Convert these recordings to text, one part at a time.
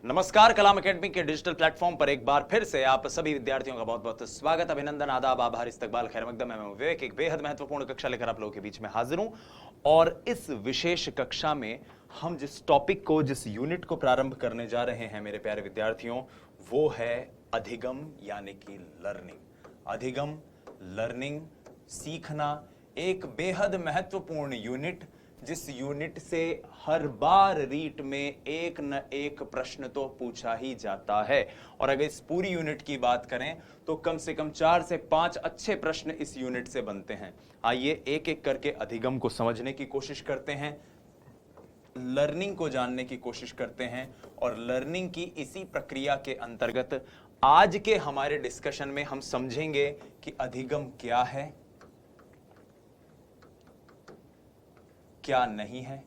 नमस्कार, कलाम एकेडमी के digital platform पर एक बार फिर से आप सभी विद्यार्थियों का बहुत बहुत स्वागत, अभिनंदन, आदाब, आभार, इस्तकबाल, खैर मकदम। मैं विवेक एक बेहद महत्वपूर्ण कक्षा लेकर आप लोगों के बीच में हाजिर हूं और इस विशेष कक्षा में हम जिस टॉपिक को, जिस यूनिट को प्रारंभ करने जा रहे हैं मेरे प्यारे विद्यार्थियों, वो है अधिगम यानी कि लर्निंग। अधिगम, लर्निंग, सीखना, एक बेहद महत्वपूर्ण यूनिट जिस यूनिट से हर बार रीट में एक न एक प्रश्न तो पूछा ही जाता है। और अगर इस पूरी यूनिट की बात करें तो कम से कम 4 से 5 अच्छे प्रश्न इस यूनिट से बनते हैं। आइए एक एक करके अधिगम को समझने की कोशिश करते हैं, लर्निंग को जानने की कोशिश करते हैं और लर्निंग की इसी प्रक्रिया के अंतर्गत आज के हमारे डिस्कशन में हम समझेंगे कि अधिगम क्या है, क्या नहीं है,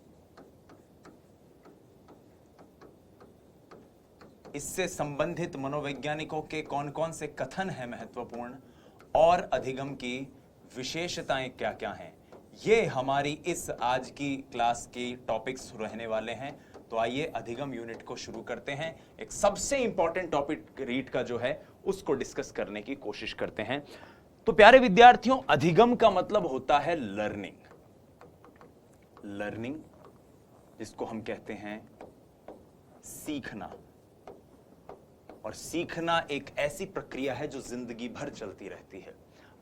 इससे संबंधित मनोवैज्ञानिकों के कौन कौन से कथन हैं महत्वपूर्ण और अधिगम की विशेषताएं क्या क्या हैं। ये हमारी इस आज की क्लास की टॉपिक्स रहने वाले हैं। तो आइए अधिगम यूनिट को शुरू करते हैं। एक सबसे इंपॉर्टेंट टॉपिक रीट का जो है उसको डिस्कस करने की कोशिश करते हैं। तो प्यारे विद्यार्थियों, अधिगम का मतलब होता है लर्निंग। लर्निंग जिसको हम कहते हैं सीखना, और सीखना एक ऐसी प्रक्रिया है जो जिंदगी भर चलती रहती है।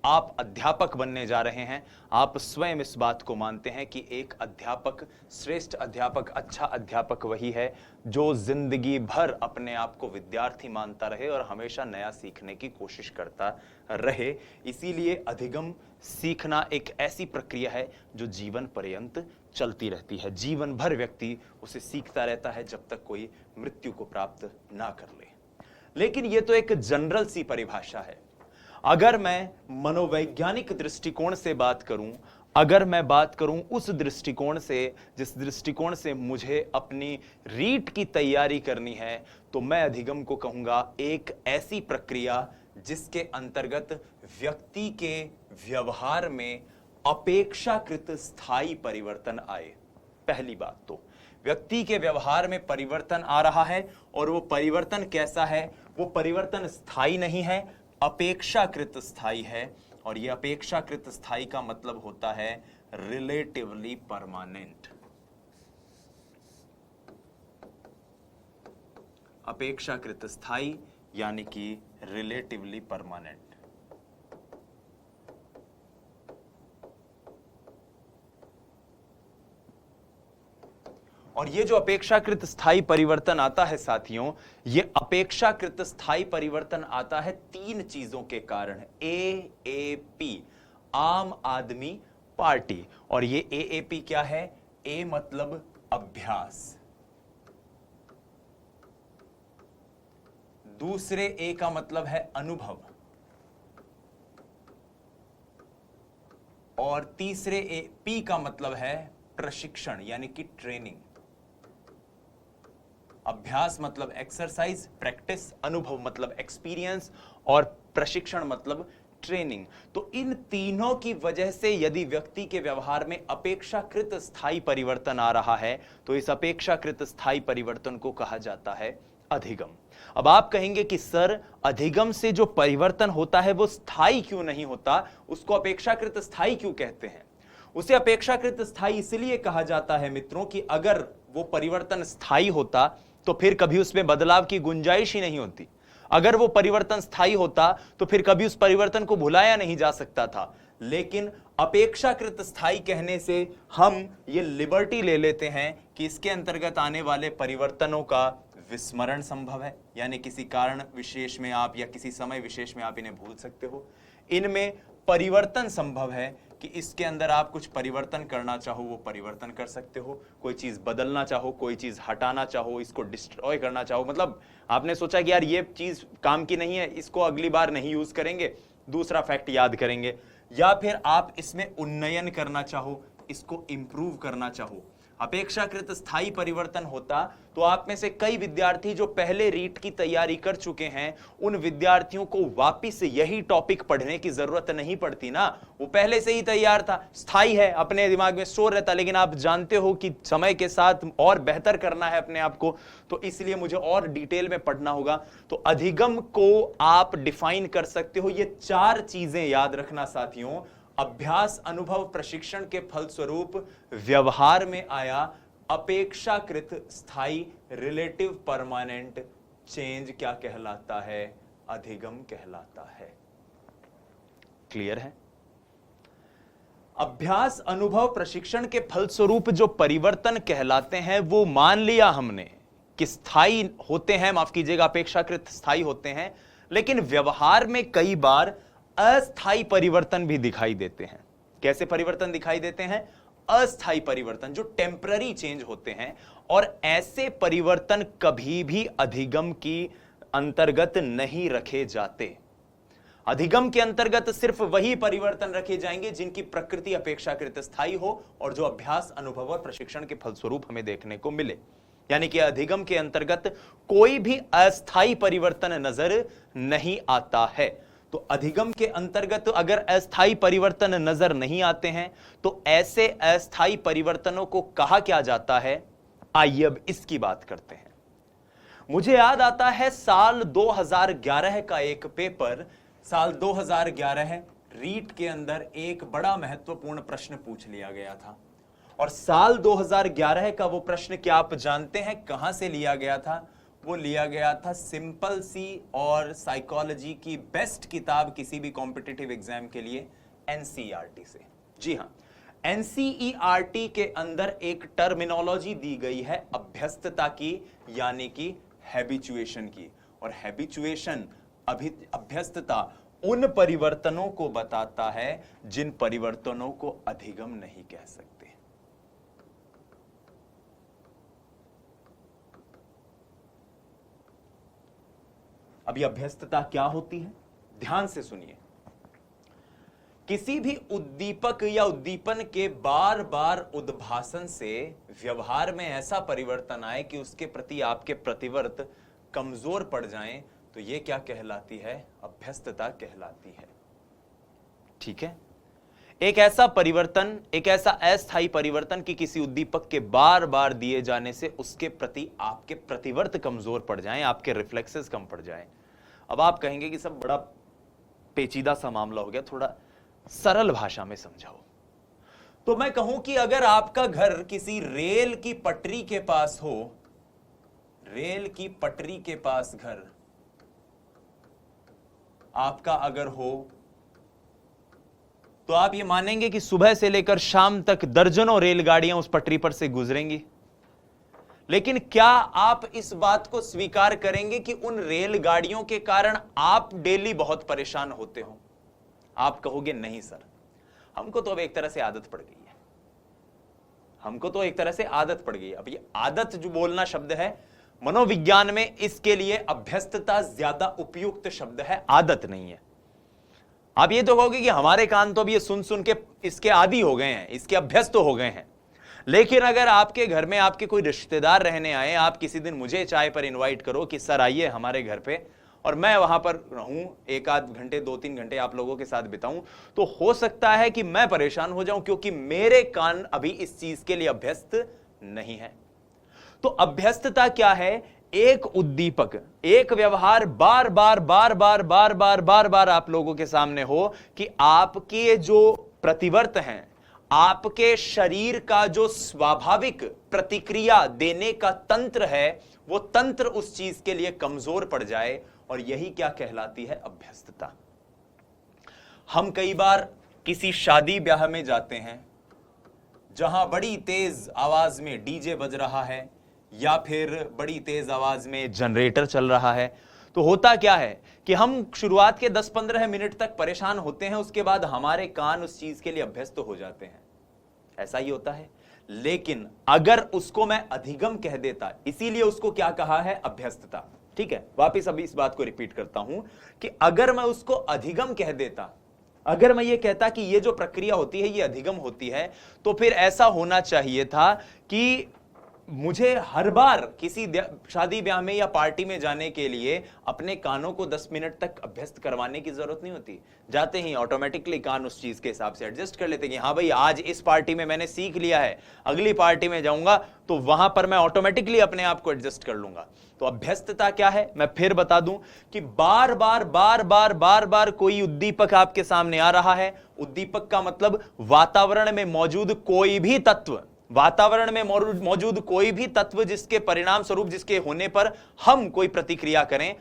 आप अध्यापक बनने जा रहे हैं, आप स्वयं इस बात को मानते हैं कि एक अध्यापक, श्रेष्ठ अध्यापक, अच्छा अध्यापक वही है जो जिंदगी भर अपने आप को विद्यार्थी मानता रहे और हमेशा नया सीखने की कोशिश करता रहे। इसीलिए अधिगम, सीखना एक ऐसी प्रक्रिया है जो जीवन पर्यंत चलती रहती है। जीवन भर व्यक्ति उसे सीखता रहता है जब तक कोई मृत्यु को प्राप्त ना कर ले। लेकिन यह तो एक जनरल सी परिभाषा है। अगर मैं मनोवैज्ञानिक दृष्टिकोण से बात करूं, अगर मैं बात करूं उस दृष्टिकोण से जिस दृष्टिकोण से मुझे अपनी रीट की तैयारी करनी है, तो मैं अधिगम को कहूंगा एक ऐसी प्रक्रिया जिसके अंतर्गत व्यक्ति के व्यवहार में अपेक्षाकृत स्थायी परिवर्तन आए। पहली बात तो व्यक्ति के व्यवहार में परिवर्तन आ रहा है और वो परिवर्तन कैसा है? वो परिवर्तन स्थायी नहीं है, अपेक्षाकृत स्थायी है। और ये अपेक्षाकृत स्थायी का मतलब होता है रिलेटिवली परमानेंट। अपेक्षाकृत स्थायी यानी कि रिलेटिवली परमानेंट। और ये जो अपेक्षाकृत स्थायी परिवर्तन आता है साथियों, ये अपेक्षाकृत स्थायी परिवर्तन आता है 3 चीजों के कारण। AAP, आम आदमी पार्टी। और ये AAP क्या है? A मतलब अभ्यास, दूसरे A का मतलब है अनुभव, और तीसरे P का मतलब है प्रशिक्षण यानी कि ट्रेनिंग। अभ्यास मतलब एक्सरसाइज, प्रैक्टिस, अनुभव मतलब एक्सपीरियंस, और प्रशिक्षण मतलब ट्रेनिंग। तो इन तीनों की वजह से यदि व्यक्ति के व्यवहार में अपेक्षाकृत स्थायी परिवर्तन आ रहा है तो इस अपेक्षाकृत स्थायी परिवर्तन को कहा जाता है अधिगम। अब आप कहेंगे कि सर, अधिगम से जो परिवर्तन होता है वो स्थायी क्यों नहीं होता, उसको अपेक्षाकृत स्थायी क्यों कहते हैं? उसे अपेक्षाकृत स्थायी इसलिए कहा जाता है मित्रों कि अगर वो परिवर्तन स्थायी होता तो फिर कभी उसमें बदलाव की गुंजाइश ही नहीं होती। अगर वो परिवर्तन स्थायी होता तो फिर कभी उस परिवर्तन को भुलाया नहीं जा सकता था। लेकिन अपेक्षाकृत स्थायी कहने से हम ये लिबर्टी ले लेते हैं कि इसके अंतर्गत आने वाले परिवर्तनों का विस्मरण संभव है, यानी किसी कारण विशेष में आप या किसी समय विशेष में आप इन्हें भूल सकते हो। इनमें परिवर्तन संभव है कि इसके अंदर आप कुछ परिवर्तन करना चाहो वो परिवर्तन कर सकते हो, कोई चीज बदलना चाहो, कोई चीज हटाना चाहो, इसको डिस्ट्रॉय करना चाहो, मतलब आपने सोचा कि यार ये चीज काम की नहीं है, इसको अगली बार नहीं यूज करेंगे, दूसरा फैक्ट याद करेंगे। या फिर आप इसमें उन्नयन करना चाहो, इसको इंप्रूव करना चाहो। अपेक्षाकृत स्थायी परिवर्तन होता तो आप में से कई विद्यार्थी जो पहले रीट की तैयारी कर चुके हैं, उन विद्यार्थियों को वापस यही टॉपिक पढ़ने की जरूरत नहीं पड़ती ना। वो पहले से ही तैयार था, स्थायी है, अपने दिमाग में स्टोर रहता। लेकिन आप जानते हो कि समय के साथ और बेहतर करना है अपने आप को, तो इसलिए मुझे और डिटेल में पढ़ना होगा। तो अधिगम को आप डिफाइन कर सकते हो, ये 4 चीजें याद रखना साथियों। अभ्यास, अनुभव, प्रशिक्षण के फलस्वरूप व्यवहार में आया अपेक्षाकृत स्थायी रिलेटिव परमानेंट चेंज क्या कहलाता है? अधिगम कहलाता है। क्लियर है? अभ्यास, अनुभव, प्रशिक्षण के फलस्वरूप जो परिवर्तन कहलाते हैं वो मान लिया हमने कि स्थायी होते हैं, माफ कीजिएगा, अपेक्षाकृत स्थायी होते हैं। लेकिन व्यवहार में कई बार अस्थायी परिवर्तन भी दिखाई देते हैं। कैसे परिवर्तन दिखाई देते हैं? अस्थायी परिवर्तन, जो टेम्पररी चेंज होते हैं। और ऐसे परिवर्तन कभी भी अधिगम की अंतर्गत नहीं रखे जाते। अधिगम के अंतर्गत सिर्फ वही परिवर्तन रखे जाएंगे जिनकी प्रकृति अपेक्षाकृत स्थायी हो और जो अभ्यास, अनुभव और प्रशिक्षण के फलस्वरूप हमें देखने को मिले। यानी कि अधिगम के अंतर्गत कोई भी अस्थायी परिवर्तन नजर नहीं आता है। तो अधिगम के अंतर्गत अगर अस्थायी परिवर्तन नजर नहीं आते हैं तो ऐसे अस्थायी परिवर्तनों को कहा क्या जाता है? आइए अब इसकी बात करते हैं। मुझे याद आता है साल 2011 का एक पेपर, साल 2011 रीट के अंदर एक बड़ा महत्वपूर्ण प्रश्न पूछ लिया गया था। और साल 2011 का वो प्रश्न क्या आप जानते हैं कहां से लिया गया था? वो लिया गया था सिंपल सी और साइकोलॉजी की बेस्ट किताब किसी भी कॉम्पिटिटिव एग्जाम के लिए, एनसीईआरटी से। जी हां, एनसीईआरटी के अंदर एक टर्मिनोलॉजी दी गई है अभ्यस्तता की, यानी कि हैबिचुएशन की। और हैबिचुएशन, अभ्यस्तता, उन परिवर्तनों को बताता है जिन परिवर्तनों को अधिगम नहीं कह सकते। अभी अभ्यस्तता क्या होती है? ध्यान से सुनिए। किसी भी उद्दीपक या उद्दीपन के बार बार उद्भासन से व्यवहार में ऐसा परिवर्तन आए कि उसके प्रति आपके प्रतिवर्त कमजोर पड़ जाएं, तो यह क्या कहलाती है? अभ्यस्तता कहलाती है। ठीक है? एक ऐसा परिवर्तन, एक ऐसा अस्थायी परिवर्तन कि किसी उद्दीपक के बार बार दिए जाने से उसके प्रति आपके प्रतिवर्त कमजोर पड़ जाएं, आपके रिफ्लेक्सेस कम पड़ जाएं। अब आप कहेंगे कि सब बड़ा पेचीदा सा मामला हो गया, थोड़ा सरल भाषा में समझाओ। तो मैं कहूं कि अगर आपका घर किसी रेल की पटरी के पास हो, रेल की पटरी के पास घर आपका अगर हो, तो आप ये मानेंगे कि सुबह से लेकर शाम तक दर्जनों रेलगाड़ियां उस पटरी पर से गुजरेंगी। लेकिन क्या आप इस बात को स्वीकार करेंगे कि उन रेलगाड़ियों के कारण आप डेली बहुत परेशान होते हो? आप कहोगे नहीं सर, हमको तो अब एक तरह से आदत पड़ गई है, हमको तो एक तरह से आदत पड़ गई है। अब ये आदत जो बोलना शब्द है, मनोविज्ञान में इसके लिए अभ्यस्तता ज्यादा उपयुक्त शब्द है, आदत नहीं है। आप ये तो कहोगे कि हमारे कान तो अब ये सुन सुन के इसके आदी हो गए हैं, इसके अभ्यस्त हो गए हैं। लेकिन अगर आपके घर में आपके कोई रिश्तेदार रहने आए, आप किसी दिन मुझे चाय पर इनवाइट करो कि सर आइए हमारे घर पे, और मैं वहां पर रहूं, 1-8 घंटे 2-3 घंटे आप लोगों के साथ बिताऊं, तो हो सकता है कि मैं परेशान हो जाऊं, क्योंकि मेरे कान अभी इस चीज के लिए अभ्यस्त नहीं है। तो अभ्यस्तता क्या है? एक उद्दीपक, एक व्यवहार बार बार बार बार बार बार बार बार आप लोगों के सामने हो कि आपके जो प्रतिवर्त हैं, आपके शरीर का जो स्वाभाविक प्रतिक्रिया देने का तंत्र है, वो तंत्र उस चीज के लिए कमजोर पड़ जाए, और यही क्या कहलाती है? अभ्यस्तता। हम कई बार किसी शादी ब्याह में जाते हैं जहां बड़ी तेज आवाज में डीजे बज रहा है या फिर बड़ी तेज आवाज में जनरेटर चल रहा है, तो होता क्या है कि हम शुरुआत के 10-15 मिनट तक परेशान होते हैं, उसके बाद हमारे कान उस चीज के लिए अभ्यस्त हो जाते हैं। ऐसा ही होता है। लेकिन अगर उसको मैं अधिगम कह देता, इसीलिए उसको क्या कहा है? अभ्यस्तता। ठीक है, वापिस अभी इस बात को रिपीट करता हूं कि अगर मैं उसको अधिगम कह देता अगर मैं ये कहता कि ये जो प्रक्रिया होती है ये अधिगम होती है, तो फिर ऐसा होना चाहिए था कि मुझे हर बार किसी शादी ब्याह में या पार्टी में जाने के लिए अपने कानों को 10 मिनट तक अभ्यस्त करवाने की जरूरत नहीं होती। जाते ही ऑटोमेटिकली कान उस चीज के हिसाब से एडजस्ट कर लेते कि हाँ भाई आज इस पार्टी में मैंने सीख लिया है, अगली पार्टी में जाऊंगा तो वहां पर मैं ऑटोमेटिकली अपने आप को एडजस्ट कर लूंगा। तो अभ्यस्तता क्या है, मैं फिर बता दूं कि बार बार कोई उद्दीपक आपके सामने आ रहा है। उद्दीपक का मतलब वातावरण में मौजूद कोई भी तत्व, वातावरण में मौजूद कोई भी तत्व जिसके परिणाम स्वरूप, जिसके होने पर हम कोई प्रतिक्रिया करें,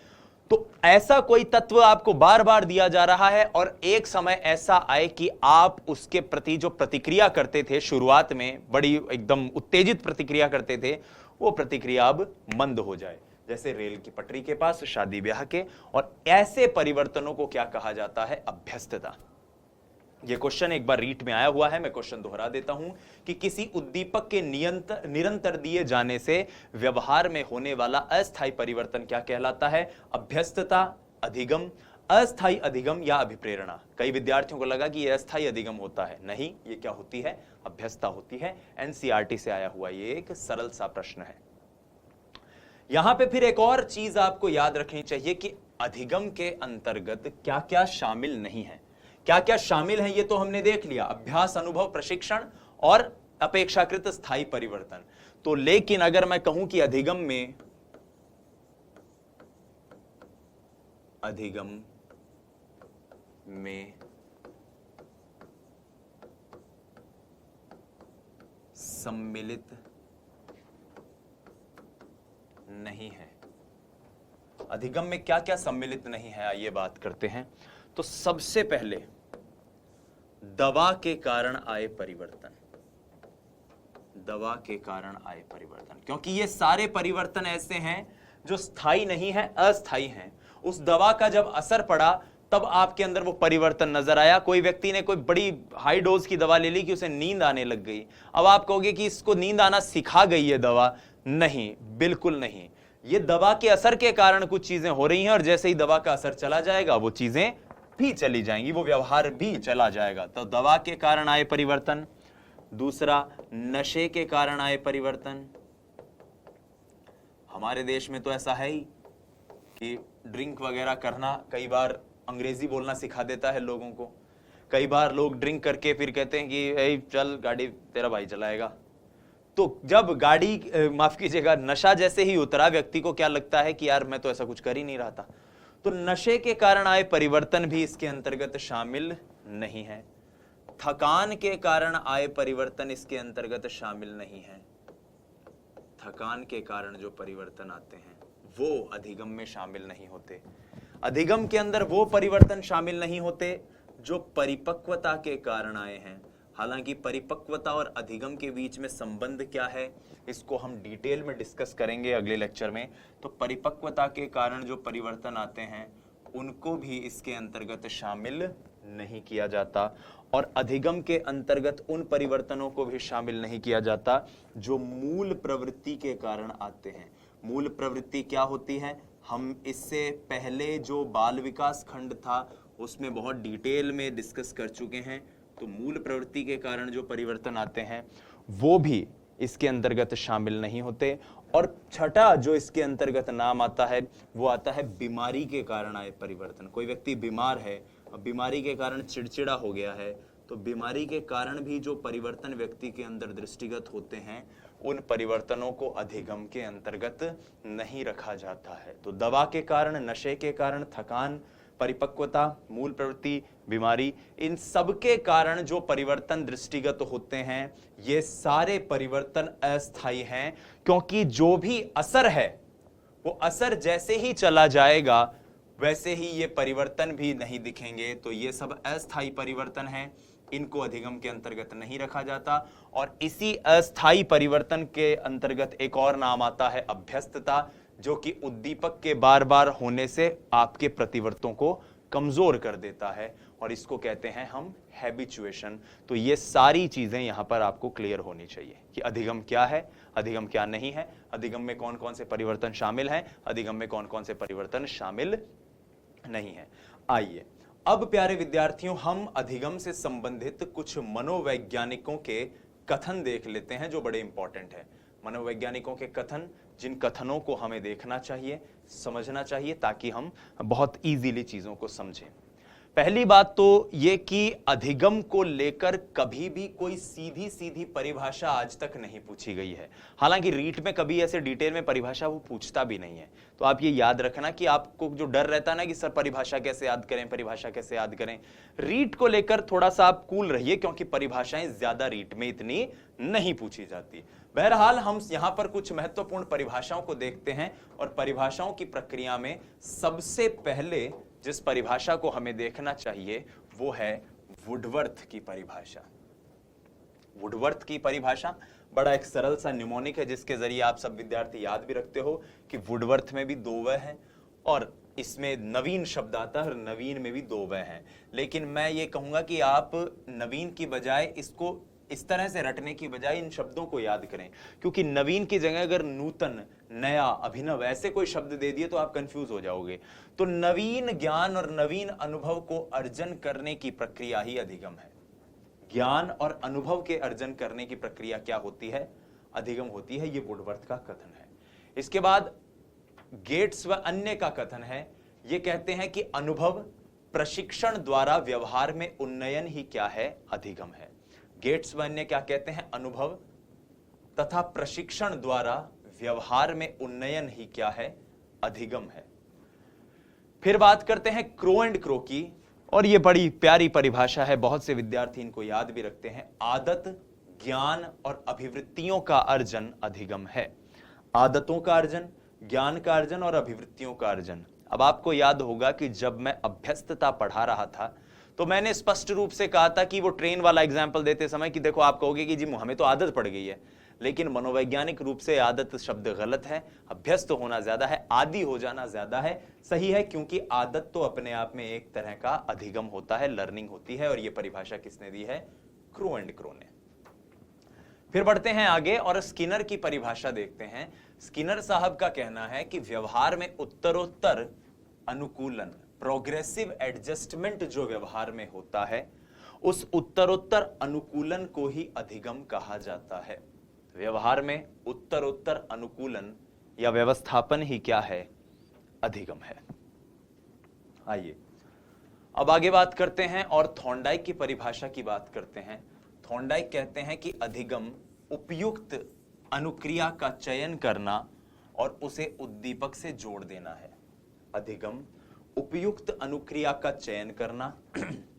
तो ऐसा कोई तत्व आपको बार बार दिया जा रहा है और एक समय ऐसा आए कि आप उसके प्रति जो प्रतिक्रिया करते थे, शुरुआत में बड़ी एकदम उत्तेजित प्रतिक्रिया करते थे, वो प्रतिक्रिया अब मंद हो जाए, जैसे रेल की पटरी के पास शादी ब्याह के। और ऐसे परिवर्तनों को क्या कहा जाता है, अभ्यस्तता। यह क्वेश्चन एक बार रीट में आया हुआ है, मैं क्वेश्चन दोहरा देता हूं कि किसी उद्दीपक के निरंतर दिए जाने से व्यवहार में होने वाला अस्थायी परिवर्तन क्या कहलाता है, अभ्यस्तता, अधिगम, अस्थायी अधिगम या अभिप्रेरणा। कई विद्यार्थियों को लगा कि यह अस्थायी अधिगम होता है, नहीं, यह क्या होती है, अभ्यस्तता होती है। एनसीईआरटी से आया हुआ यह एक सरल सा प्रश्न है। यहां पे फिर एक और चीज आपको याद रखनी चाहिए कि अधिगम के अंतर्गत क्या क्या शामिल नहीं है। क्या क्या शामिल है ये तो हमने देख लिया, अभ्यास, अनुभव, प्रशिक्षण और अपेक्षाकृत स्थायी परिवर्तन। तो लेकिन अगर मैं कहूं कि अधिगम में सम्मिलित नहीं है, अधिगम में क्या क्या सम्मिलित नहीं है, आइए बात करते हैं। तो सबसे पहले दवा के कारण आए परिवर्तन, दवा के कारण आए परिवर्तन, क्योंकि ये सारे परिवर्तन ऐसे हैं जो स्थायी नहीं है, अस्थायी हैं। उस दवा का जब असर पड़ा तब आपके अंदर वो परिवर्तन नजर आया। कोई व्यक्ति ने कोई बड़ी हाई डोज की दवा ले ली कि उसे नींद आने लग गई। अब आप कहोगे कि इसको नींद आना सिखा गई है दवा, नहीं, बिल्कुल नहीं। ये दवा के असर के कारण कुछ चीजें हो रही हैं और जैसे ही दवा का असर चला जाएगा वो चीजें भी चली जाएंगी, वो व्यवहार भी चला जाएगा। तो दवा के कारण आए परिवर्तन। दूसरा, नशे के कारण आए परिवर्तन। हमारे देश में तो ऐसा है ही कि ड्रिंक वगैरह करना कई बार अंग्रेजी बोलना सिखा देता है लोगों को। कई बार लोग ड्रिंक करके फिर कहते हैं कि चल गाड़ी तेरा भाई चलाएगा। तो जब गाड़ी माफ कीजिएगा नशा जैसे ही उतरा, व्यक्ति को क्या लगता है कि यार मैं तो ऐसा कुछ कर ही नहीं रहा था। तो नशे के कारण आए परिवर्तन भी इसके अंतर्गत शामिल नहीं है। थकान के कारण आए परिवर्तन इसके अंतर्गत शामिल नहीं है। थकान के कारण जो परिवर्तन आते हैं वो अधिगम में शामिल नहीं होते। अधिगम के अंदर वो परिवर्तन शामिल नहीं होते जो परिपक्वता के कारण आए हैं। हालांकि परिपक्वता और अधिगम के बीच में संबंध क्या है इसको हम डिटेल में डिस्कस करेंगे अगले लेक्चर में। तो परिपक्वता के कारण जो परिवर्तन आते हैं उनको भी इसके अंतर्गत शामिल नहीं किया जाता और अधिगम के अंतर्गत उन परिवर्तनों को भी शामिल नहीं किया जाता जो मूल प्रवृत्ति के कारण आते हैं। मूल प्रवृत्ति क्या होती है, हम इससे पहले जो बाल विकास खंड था उसमें बहुत डिटेल में डिस्कस कर चुके हैं। तो मूल प्रवृत्ति के कारण जो परिवर्तन आते हैं वो भी इसके अंतर्गत शामिल नहीं होते। और छठा जो इसके अंतर्गत नाम आता है वो आता है बीमारी के कारण आए परिवर्तन। कोई व्यक्ति बीमार है, बीमारी के कारण चिड़चिड़ा हो गया है, तो बीमारी के कारण भी जो परिवर्तन व्यक्ति के अंदर दृष्टिगत होते हैं उन परिवर्तनों को अधिगम के अंतर्गत नहीं रखा जाता है। तो दवा के कारण, नशे के कारण, थकान, परिपक्वता, मूल प्रवृत्ति, बीमारी, इन सब के कारण जो परिवर्तन दृष्टिगत होते हैं ये सारे परिवर्तन अस्थायी हैं, क्योंकि जो भी असर है वो असर जैसे ही चला जाएगा वैसे ही ये परिवर्तन भी नहीं दिखेंगे। तो ये सब अस्थायी परिवर्तन हैं, इनको अधिगम के अंतर्गत नहीं रखा जाता। और इसी अस्थायी परिवर्तन के अंतर्गत एक और नाम आता है अभ्यस्तता, जो कि उद्दीपक के बार बार होने से आपके प्रतिवर्तों को कमजोर कर देता है और इसको कहते हैं हम हैबिचुएशन। तो ये सारी चीजें यहां पर आपको क्लियर होनी चाहिए कि अधिगम क्या है, अधिगम क्या नहीं है, अधिगम में कौन कौन से परिवर्तन शामिल हैं, अधिगम में कौन कौन से परिवर्तन शामिल नहीं है। आइए अब प्यारे विद्यार्थियों, हम अधिगम से संबंधित कुछ मनोवैज्ञानिकों के कथन देख लेते हैं जो बड़े इंपॉर्टेंट है। मनोवैज्ञानिकों के कथन, जिन कथनों को हमें देखना चाहिए, समझना चाहिए, ताकि हम बहुत इजीली चीजों को समझें। पहली बात तो ये कि अधिगम को लेकर कभी भी कोई सीधी सीधी परिभाषा आज तक नहीं पूछी गई है। हालांकि रीट में कभी ऐसे डिटेल में परिभाषा वो पूछता भी नहीं है। तो आप ये याद रखना कि आपको जो डर रहता है ना कि सर परिभाषा कैसे याद करें, परिभाषा कैसे याद करें, रीट को लेकर थोड़ा सा आप कूल रहिए, क्योंकि परिभाषाएं ज्यादा रीट में इतनी नहीं पूछी जाती। बहरहाल हम यहां पर कुछ महत्वपूर्ण परिभाषाओं को देखते हैं, और परिभाषाओं की प्रक्रिया में सबसे पहले जिस परिभाषा को हमें देखना चाहिए वो है वुडवर्थ की परिभाषा। वुडवर्थ की परिभाषा बड़ा एक सरल सा निमोनिक है, जिसके जरिए आप सब विद्यार्थी याद भी रखते हो कि वुडवर्थ में भी 2 व हैं और इसमें नवीन शब्द आता है और नवीन में भी 2 व हैं। लेकिन मैं ये कहूंगा कि आप नवीन की बजाय इसको इस तरह से रटने की बजाय इन शब्दों को याद करें, क्योंकि नवीन की जगह अगर नूतन, नया, अभिनव ऐसे कोई शब्द दे दिए तो आप कंफ्यूज हो जाओगे। तो नवीन ज्ञान और नवीन अनुभव को अर्जन करने की प्रक्रिया ही अधिगम है। ज्ञान और अनुभव के अर्जन करने की प्रक्रिया क्या होती है? अधिगम होती है। ये वुडवर्थ का कथन है। इसके बाद गेट्स व अन्य का कथन है। ये कहते हैं कि अनुभव प्रशिक्षण द्वारा व्यवहार में उन्नयन ही क्या है? अधिगम है। गेट्स व अन्य क्या कहते हैं? अनुभव तथा प्रशिक्षण द्वारा व्यवहार में उन्नयन ही क्या है? अधिगम है। फिर बात करते हैं क्रो एंड क्रो की, और यह बड़ी प्यारी परिभाषा है, बहुत से विद्यार्थी इनको याद भी रखते हैं। आदत, ज्ञान और अभिवृत्तियों का अर्जन अधिगम है। आदतों का अर्जन, ज्ञान का अर्जन और अभिवृत्तियों का अर्जन। अब आपको याद होगा कि जब मैं अभ्यस्तता पढ़ा रहा था तो मैंने स्पष्ट रूप से कहा था कि वो ट्रेन वाला एग्जाम्पल देते समय कि देखो आप कहोगे कि जी हमें तो आदत पड़ गई है, लेकिन मनोवैज्ञानिक रूप से आदत शब्द गलत है। अभ्यस्त होना ज्यादा है, आदी हो जाना ज्यादा है। सही है, क्योंकि आदत तो अपने आप में एक तरह का अधिगम होता है, लर्निंग होती है, और ये परिभाषा किसने दी है? क्रो एंड क्रो ने। फिर बढ़ते हैं आगे और स्किनर की परिभाषा देखते हैं। स्किनर साहब का कहना है कि व्यवहार में उत्तरोत्तर अनुकूलन, प्रोग्रेसिव एडजस्टमेंट जो व्यवहार में होता है, उस उत्तरोत्तर अनुकूलन को ही अधिगम कहा जाता है। व्यवहार में उत्तरोत्तर अनुकूलन या व्यवस्थापन ही क्या है? अधिगम है। आइए अब आगे बात करते हैं और थॉर्नडाइक की परिभाषा की बात करते हैं। थॉर्नडाइक कहते हैं कि अधिगम उपयुक्त अनुक्रिया का चयन करना और उसे उद्दीपक से जोड़ देना है। अधिगम उपयुक्त अनुक्रिया का चयन करना,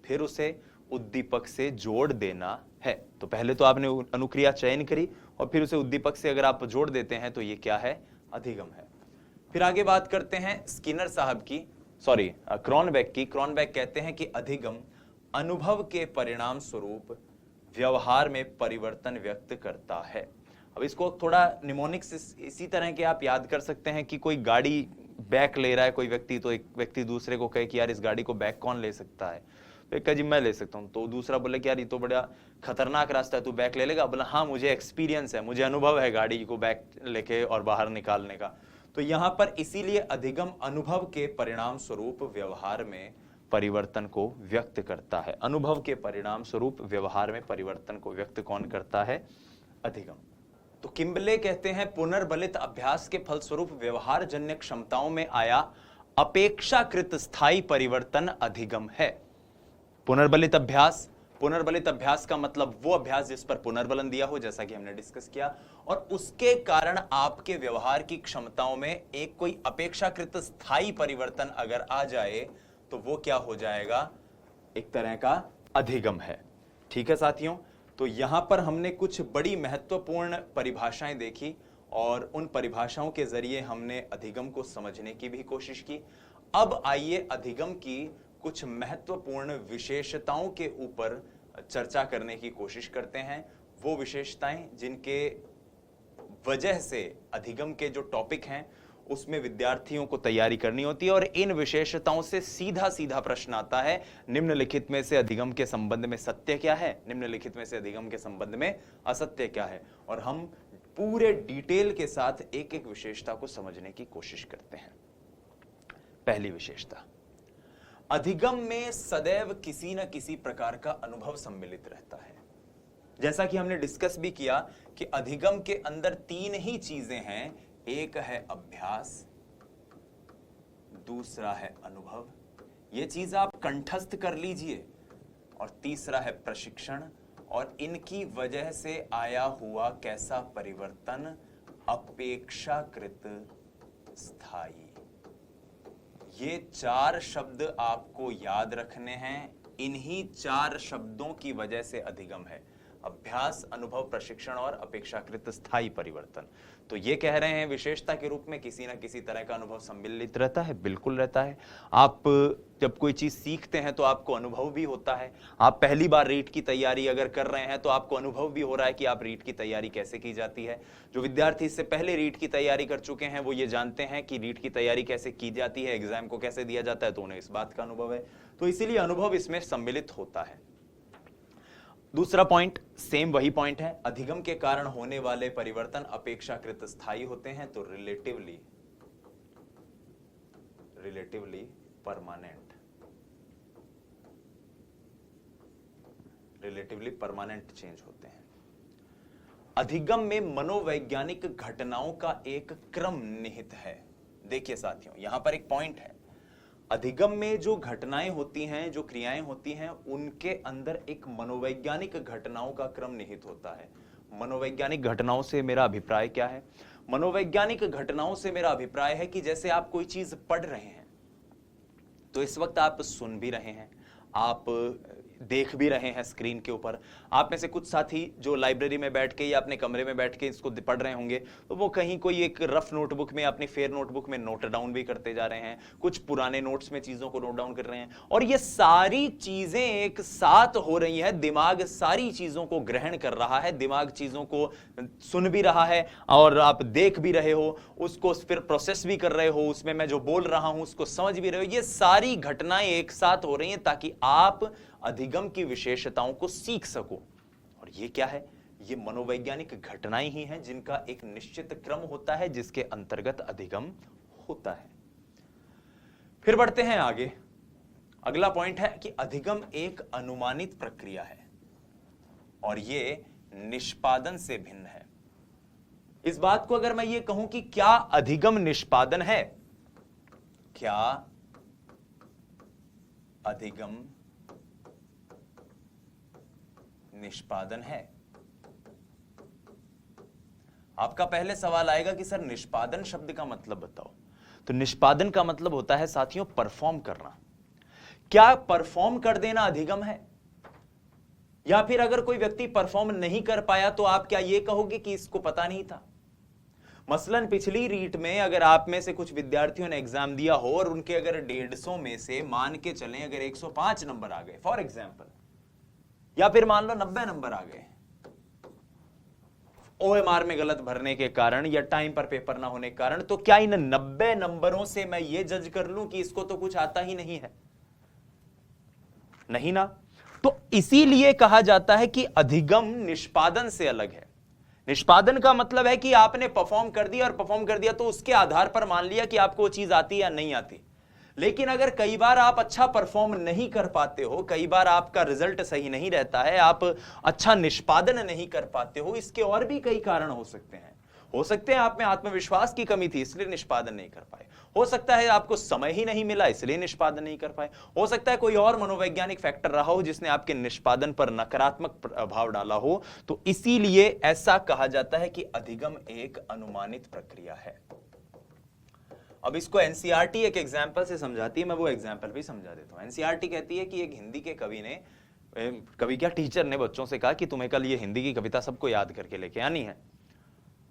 फिर उसे उद्दीपक से जोड़ देना है। तो पहले तो आपने अनुक्रिया चयन करी और फिर उसे उद्दीपक से अगर आप जोड़ देते हैं तो ये क्या है? अधिगम है। फिर आगे बात करते हैं स्किनर साहब की, क्रॉनबेक की। क्रॉनबेक कहते हैं कि अधिगम अनुभव के परिणाम स्वरूप व्यवहार में परिवर्तन व्यक्त करता है। अब इसको थोड़ा निमोनिक्स इसी तरह के आप याद कर सकते हैं कि कोई गाड़ी बैक ले रहा है कोई व्यक्ति, तो एक व्यक्ति दूसरे को कहे कि यार इस गाड़ी को बैक कौन ले सकता है? तो एक कहे जी मैं ले सकता हूं। तो दूसरा बोले कि यार ये तो बड़ा खतरनाक रास्ता है, तू बैक ले लेगा? बोला हाँ मुझे एक्सपीरियंस है, मुझे अनुभव है गाड़ी को बैक लेके और बाहर निकालने का। तो यहां पर इसीलिए अधिगम अनुभव के परिणाम स्वरूप व्यवहार में परिवर्तन को व्यक्त करता है। अनुभव के परिणाम स्वरूप व्यवहार में परिवर्तन को व्यक्त कौन करता है? अधिगम। तो किम्बले कहते हैं पुनर्बलित अभ्यास के फलस्वरूप व्यवहार जन्य क्षमताओं में आया अपेक्षाकृत स्थायी परिवर्तन अधिगम है। पुनर्बलित अभ्यास, पुनर्बलित अभ्यास का मतलब वो अभ्यास जिस पर पुनर्बलन दिया हो, जैसा कि हमने डिस्कस किया, और उसके कारण आपके व्यवहार की क्षमताओं में एक कोई अपेक्षाकृत स्थायी परिवर्तन अगर आ जाए तो वो क्या हो जाएगा? एक तरह का अधिगम है। ठीक है साथियों, तो यहां पर हमने कुछ बड़ी महत्वपूर्ण परिभाषाएं देखी और उन परिभाषाओं के जरिए हमने अधिगम को समझने की भी कोशिश की। अब आइए अधिगम की कुछ महत्वपूर्ण विशेषताओं के ऊपर चर्चा करने की कोशिश करते हैं। वो विशेषताएं जिनके वजह से अधिगम के जो टॉपिक हैं उसमें विद्यार्थियों को तैयारी करनी होती है, और इन विशेषताओं से सीधा सीधा प्रश्न आता है निम्नलिखित में से अधिगम के संबंध में सत्य क्या है, निम्नलिखित में से अधिगम के संबंध में असत्य क्या है, और हम पूरे डिटेल के साथ एक एक विशेषता को समझने की कोशिश करते हैं। पहली विशेषता, अधिगम में सदैव किसी न किसी प्रकार का अनुभव सम्मिलित रहता है। जैसा कि हमने डिस्कस भी किया कि अधिगम के अंदर तीन ही चीजें हैं, एक है अभ्यास, दूसरा है अनुभव, ये चीज आप कंठस्थ कर लीजिए, और तीसरा है प्रशिक्षण, और इनकी वजह से आया हुआ कैसा परिवर्तन, अपेक्षाकृत स्थायी। ये चार शब्द आपको याद रखने हैं। इन्हीं चार शब्दों की वजह से अधिगम है, अभ्यास, अनुभव, प्रशिक्षण और अपेक्षाकृत स्थायी परिवर्तन। तो ये कह रहे हैं विशेषता के रूप में किसी ना किसी तरह का अनुभव सम्मिलित रहता है, बिल्कुल रहता है। आप जब कोई चीज सीखते हैं तो आपको अनुभव भी होता है। आप पहली बार रीट की तैयारी अगर कर रहे हैं तो आपको अनुभव भी हो रहा है कि आप रीट की तैयारी कैसे की जाती है। जो विद्यार्थी इससे पहले रीट की तैयारी कर चुके हैं वो ये जानते हैं कि रीट की तैयारी कैसे की जाती है, एग्जाम को कैसे दिया जाता है, तो उन्हें इस बात का अनुभव है। तो इसीलिए अनुभव इसमें सम्मिलित होता है। दूसरा पॉइंट सेम वही पॉइंट है, अधिगम के कारण होने वाले परिवर्तन अपेक्षाकृत स्थायी होते हैं, तो रिलेटिवली परमानेंट चेंज होते हैं। अधिगम में मनोवैज्ञानिक घटनाओं का एक क्रम निहित है। देखिए साथियों, यहां पर एक पॉइंट है, अधिगम में जो घटनाएं होती हैं, जो क्रियाएं होती हैं, उनके अंदर एक मनोवैज्ञानिक घटनाओं का क्रम निहित होता है। मनोवैज्ञानिक घटनाओं से मेरा अभिप्राय क्या है? मनोवैज्ञानिक घटनाओं से मेरा अभिप्राय है कि जैसे आप कोई चीज पढ़ रहे हैं तो इस वक्त आप सुन भी रहे हैं, आप देख भी रहे हैं स्क्रीन के ऊपर। आप में से कुछ साथी जो लाइब्रेरी में बैठ के या अपने कमरे में बैठ के इसको पढ़ रहे होंगे तो वो कहीं कोई एक रफ नोटबुक में, अपनी फेयर नोटबुक में नोट डाउन भी करते जा रहे हैं, कुछ पुराने नोट्स में चीजों को नोट डाउन कर रहे हैं, और ये सारी चीजें एक साथ हो रही है। दिमाग सारी चीजों को ग्रहण कर रहा है, दिमाग चीजों को सुन भी रहा है और आप देख भी रहे हो, उसको फिर प्रोसेस भी कर रहे हो, उसमें मैं जो बोल रहा हूं उसको समझ भी रहे हो। ये सारी घटनाएं एक साथ हो रही हैं ताकि आप अधिगम की विशेषताओं को सीख सको। और ये क्या है? ये मनोवैज्ञानिक घटनाएं ही हैं जिनका एक निश्चित क्रम होता है जिसके अंतर्गत अधिगम होता है। फिर बढ़ते हैं आगे। अगला पॉइंट है कि अधिगम एक अनुमानित प्रक्रिया है और ये निष्पादन से भिन्न है। इस बात को अगर मैं ये कहूं कि क्या अधिगम निष्पादन है, क्या अधिगम निष्पादन है, आपका पहले सवाल आएगा कि सर निष्पादन शब्द का मतलब बताओ। तो निष्पादन का मतलब होता है साथियों परफॉर्म करना। क्या परफॉर्म कर देना अधिगम है? या फिर अगर कोई व्यक्ति परफॉर्म नहीं कर पाया तो आप क्या यह कहोगे कि इसको पता नहीं था? मसलन पिछली रीट में अगर आप में से कुछ विद्यार्थियों ने एग्जाम दिया हो और उनके अगर 150 में से मान के चलें अगर 105 नंबर आ गए फॉर एग्जाम्पल, या फिर मान लो 90 नंबर आ गए, ओएमआर में गलत भरने के कारण या टाइम पर पेपर ना होने के कारण, तो क्या इन 90 नंबरों से मैं ये जज कर लूं कि इसको तो कुछ आता ही नहीं है? नहीं ना। तो इसीलिए कहा जाता है कि अधिगम निष्पादन से अलग है। निष्पादन का मतलब है कि आपने परफॉर्म कर दिया, और परफॉर्म कर दिया तो उसके आधार पर मान लिया कि आपको वो चीज आती या नहीं आती। लेकिन अगर कई बार आप अच्छा परफॉर्म नहीं कर पाते हो, कई बार आपका रिजल्ट सही नहीं रहता है, आप अच्छा निष्पादन नहीं कर पाते हो, इसके और भी कई कारण हो सकते हैं। हो सकते हैं आप में आत्मविश्वास की कमी थी इसलिए निष्पादन नहीं कर पाए, हो सकता है आपको समय ही नहीं मिला इसलिए निष्पादन नहीं कर पाए, हो सकता है कोई और मनोवैज्ञानिक फैक्टर रहा हो जिसने आपके निष्पादन पर नकारात्मक प्रभाव डाला हो। तो इसीलिए ऐसा कहा जाता है कि अधिगम एक अनुमानित प्रक्रिया है। अब इसको एनसीईआरटी एक एग्जाम्पल से समझाती है, मैं वो एग्जाम्पल भी समझा देता हूं। एनसीईआरटी कहती है कि एक हिंदी के कवि क्या टीचर ने बच्चों से कहा कि तुम्हें कल ये हिंदी की कविता सबको याद करके लेके आनी है।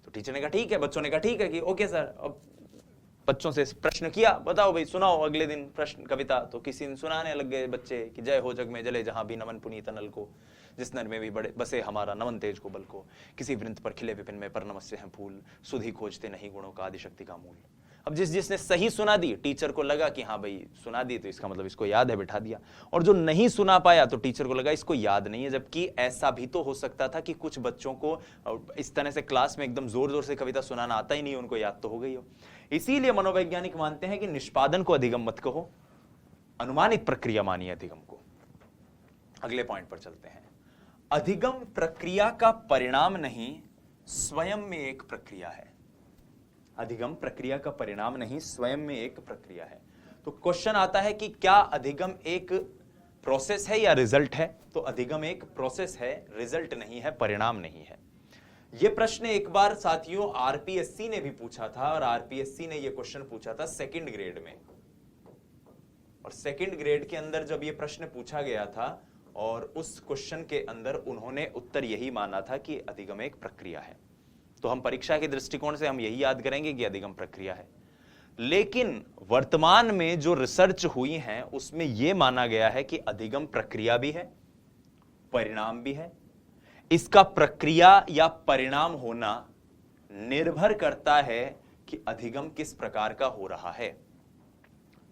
तो टीचर ने कहा ठीक है, बच्चों ने कहा ठीक है कि ओके सर। अब बच्चों से प्रश्न किया, बताओ भाई सुनाओ अगले दिन प्रश्न कविता। तो किसी दिन सुनाने लग गए बच्चे कि जय हो जग में जले जहां भी नमन पुनीत अनल को, जिस नर में भी बड़े बसे हमारा नमन तेज को बल को, किसी वृंत पर खिले विपिन में पर नमस्ते हैं फूल, सुधी खोजते नहीं गुणों का आदि शक्ति का मूल। अब जिसने सही सुना दी टीचर को लगा कि हाँ भाई सुना दी तो इसका मतलब इसको याद है, बिठा दिया। और जो नहीं सुना पाया तो टीचर को लगा इसको याद नहीं है। जबकि ऐसा भी तो हो सकता था कि कुछ बच्चों को इस तरह से क्लास में एकदम जोर जोर से कविता सुनाना आता ही नहीं, उनको याद तो हो गई हो। इसीलिए मनोवैज्ञानिक मानते हैं कि निष्पादन को अधिगम मत कहो, अनुमानित प्रक्रिया मानिए अधिगम को। अगले पॉइंट पर चलते हैं। अधिगम प्रक्रिया का परिणाम नहीं, स्वयं में एक प्रक्रिया है। अधिगम प्रक्रिया का परिणाम नहीं, स्वयं में एक प्रक्रिया है। तो क्वेश्चन आता है कि क्या अधिगम एक प्रोसेस है या रिजल्ट है? तो अधिगम एक प्रोसेस है, रिजल्ट नहीं है, परिणाम नहीं है। यह प्रश्न एक बार साथियों आरपीएससी ने भी पूछा था, और आरपीएससी ने यह क्वेश्चन पूछा था सेकंड ग्रेड में। और सेकंड ग्रेड के अंदर जब यह प्रश्न पूछा गया था, और उस क्वेश्चन के अंदर उन्होंने उत्तर यही माना था कि अधिगम एक प्रक्रिया है। तो हम परीक्षा के दृष्टिकोण से हम यही याद करेंगे कि अधिगम प्रक्रिया है। लेकिन वर्तमान में जो रिसर्च हुई है उसमें यह माना गया है कि अधिगम प्रक्रिया भी है, परिणाम भी है। इसका प्रक्रिया या परिणाम होना निर्भर करता है कि अधिगम किस प्रकार का हो रहा है।